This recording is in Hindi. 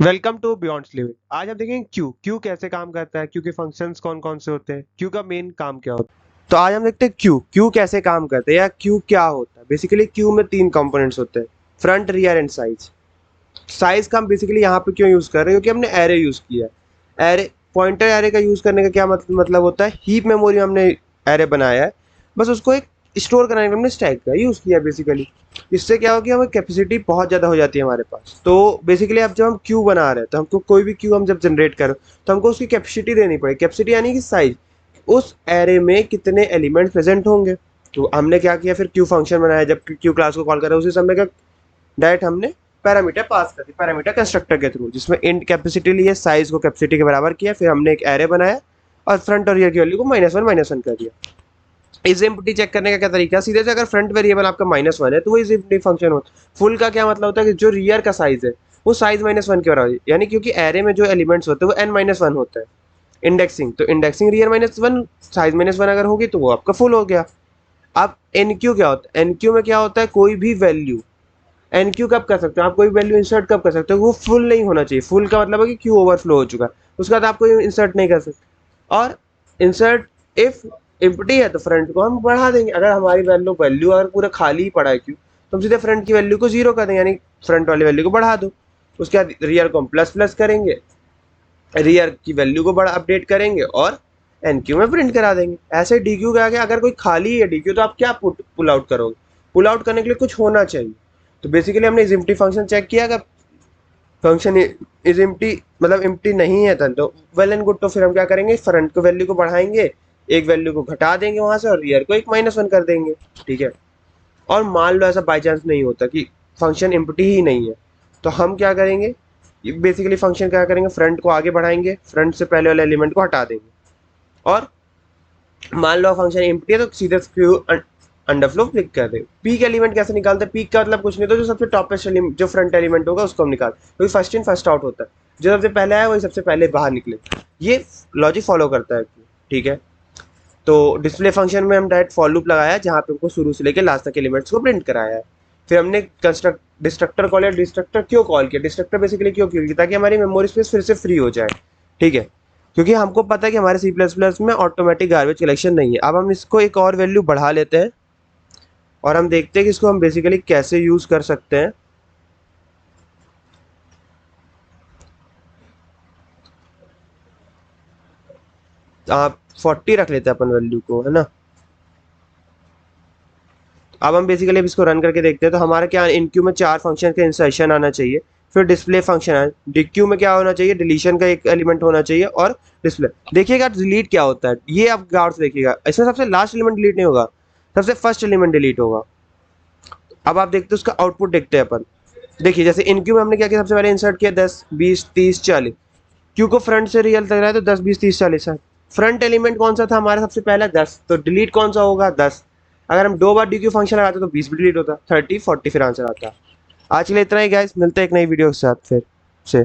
Welcome to beyond sleeve. आज हम देखेंगे क्यू कैसे काम करता है, क्यू के फंक्शंस कौन कौन से होते हैं, क्यू का मेन काम क्या होता है। तो आज हम देखते हैं क्यू कैसे काम करता है या क्यू क्या होता है। बेसिकली क्यू में तीन कंपोनेंट्स होते हैं, front, rear and size. Size का हम बेसिकली यहाँ पे क्यों यूज कर रहे हैं, क्योंकि हमने एरे यूज किया है। एरे, पॉइंटर एरे का यूज करने का क्या मतलब होता है, हीप मेमोरी में हमने एरे बनाया है, बस उसको एक स्टोर करने के लिए हमने स्टैक का यूज किया बेसिकली। इससे क्या होगा कि हमें कैपेसिटी बहुत ज़्यादा हो जाती है हमारे पास। तो बेसिकली अब जब हम क्यू बना रहे हैं तो हमको कोई भी क्यू हम जब जनरेट करें तो हमको उसकी कैपेसिटी देनी पड़ेगी। कैपेसिटी यानी कि साइज, उस एरे में कितने एलिमेंट्स प्रेजेंट होंगे। तो हमने क्या किया, फिर क्यू फंक्शन बनाया, जब क्यू क्लास को कॉल करा उसी समय का डायरेक्ट हमने पैरामीटर पास कर दी पैरामीटर कंस्ट्रक्टर के थ्रू, जिसमें इंट कैपेसिटी लिए, साइज को कैपेसिटी के बराबर किया, फिर हमने एक एरे बनाया और फ्रंट और रियर की वैल्यू को -1 कर दिया। इज एम्प्टी चेक करने का क्या तरीका है, सीधे से अगर फ्रंट वेरिएबल आपका -1 है तो वो इज एम्प्टी फंक्शन होता है। फुल का क्या मतलब होता है कि जो रियर का साइज है वो साइज -1 के बराबर है, यानी क्योंकि एरे में जो एलिमेंट्स होते हैं वो n-1 होता है। इंडेक्सिंग, तो इंडेक्सिंग रियर -1, साइज -1 अगर होगी तो वो आपका फुल हो गया। अब एनक्यू क्या होता है, एनक्यू में क्या होता है, कोई भी वैल्यू एनक्यू कब कर सकते हो आप, कोई वैल्यू इंसर्ट कब कर सकते हो, वो फुल नहीं होना चाहिए। फुल का मतलब है कि क्यू ओवरफ्लो हो चुका है, उसके बाद आप कोई इंसर्ट नहीं कर सकते। और इंसर्ट इफ एम्प्टी है तो फ्रंट को हम बढ़ा देंगे। अगर हमारी वैल्यू अगर पूरा खाली ही पड़ा है क्यू तो हम सीधे फ्रंट की वैल्यू को 0 कर देंगे, यानी फ्रंट वाली वैल्यू को बढ़ा दो। उसके बाद रियर को हम प्लस प्लस करेंगे, रियर की वैल्यू को बड़ा अपडेट करेंगे और एनक्यू में प्रिंट करा देंगे। ऐसे डी क्यू के आगे अगर कोई खाली है डी क्यू तो आप क्या पुल आउट करोगे, पुल आउट करने के लिए कुछ होना चाहिए। तो बेसिकली हमने इज एम्प्टी फंक्शन चेक किया, अगर फंक्शन इज एम्प्टी मतलब एम्प्टी नहीं है तो वेल एंड गुड। तो फिर हम क्या करेंगे, फ्रंट को वैल्यू को बढ़ाएंगे, एक वैल्यू को घटा देंगे वहां से और रियर को एक -1 कर देंगे, ठीक है। और मान लो ऐसा बाई चांस नहीं होता कि फंक्शन एम्प्टी ही नहीं है, तो हम क्या करेंगे, बेसिकली फंक्शन क्या करेंगे, फ्रंट को आगे बढ़ाएंगे, फ्रंट से पहले वाले एलिमेंट को हटा देंगे और मान लो फंक्शन एम्प्टी है तो सीधे क्यू अंडरफ्लो क्लिक कर दे। पीक एलिमेंट कैसे निकालते हैं, पीक का मतलब कुछ नहीं, तो जो सबसे टॉपेस्ट एलिमेंट जो फ्रंट एलिमेंट होगा उसको हम निकाल, क्योंकि फर्स्ट इन फर्स्ट आउट होता है, जो सबसे पहले आया वही सबसे पहले बाहर निकले। ये लॉजिक फॉलो करता है, ठीक है। तो डिस्प्ले फंक्शन में हम डायरेक्ट फॉर लूप लगाया है जहाँ पे हमको शुरू से लेकर लास्ट तक एलिमेंट्स को प्रिंट कराया है। फिर हमने डिस्ट्रक्टर कॉल किया। डिस्ट्रक्टर क्यों कॉल किया, डिस्ट्रक्टर बेसिकली क्यों किया, ताकि हमारी मेमोरी स्पेस फिर से फ्री हो जाए, ठीक है। क्योंकि हमको पता है कि हमारे C++ में ऑटोमेटिक गार्बेज कलेक्शन नहीं है। अब हम इसको एक और वैल्यू बढ़ा लेते हैं और हम देखते हैं कि इसको हम बेसिकली कैसे यूज कर सकते हैं। आप 40 रख लेते हैं अपन वैल्यू को, है ना। अब हम बेसिकली अब इसको रन करके देखते हैं तो हमारा क्या, इनक्यू में 4 फंक्शन का इंसर्शन आना चाहिए, फिर डिस्प्ले फंक्शन है, डिक्यू में क्या होना चाहिए, डिलीशन का एक एलिमेंट होना चाहिए और डिस्प्ले। देखिएगा डिलीट क्या होता है, ये आप गौर से देखिएगा, इसमें सबसे लास्ट एलिमेंट डिलीट नहीं होगा, सबसे फर्स्ट एलिमेंट डिलीट होगा। अब आप देखते हैं उसका आउटपुट देखते हैं अपन। देखिए जैसे इनक्यू में हमने क्या किया, सबसे पहले इंसर्ट किया 10 20 30 40। क्यू को फ्रंट से रियल तक रहा है तो 10 20 30 40 है। फ्रंट एलिमेंट कौन सा था हमारा, सबसे पहला 10, तो डिलीट कौन सा होगा, 10। अगर हम 2 बार डी क्यू फंक्शन लगाते तो 20 भी डिलीट होता, 30 40 फिर आंसर आता। आज के लिए इतना ही गाइस, मिलते हैं एक नई वीडियो के साथ फिर से।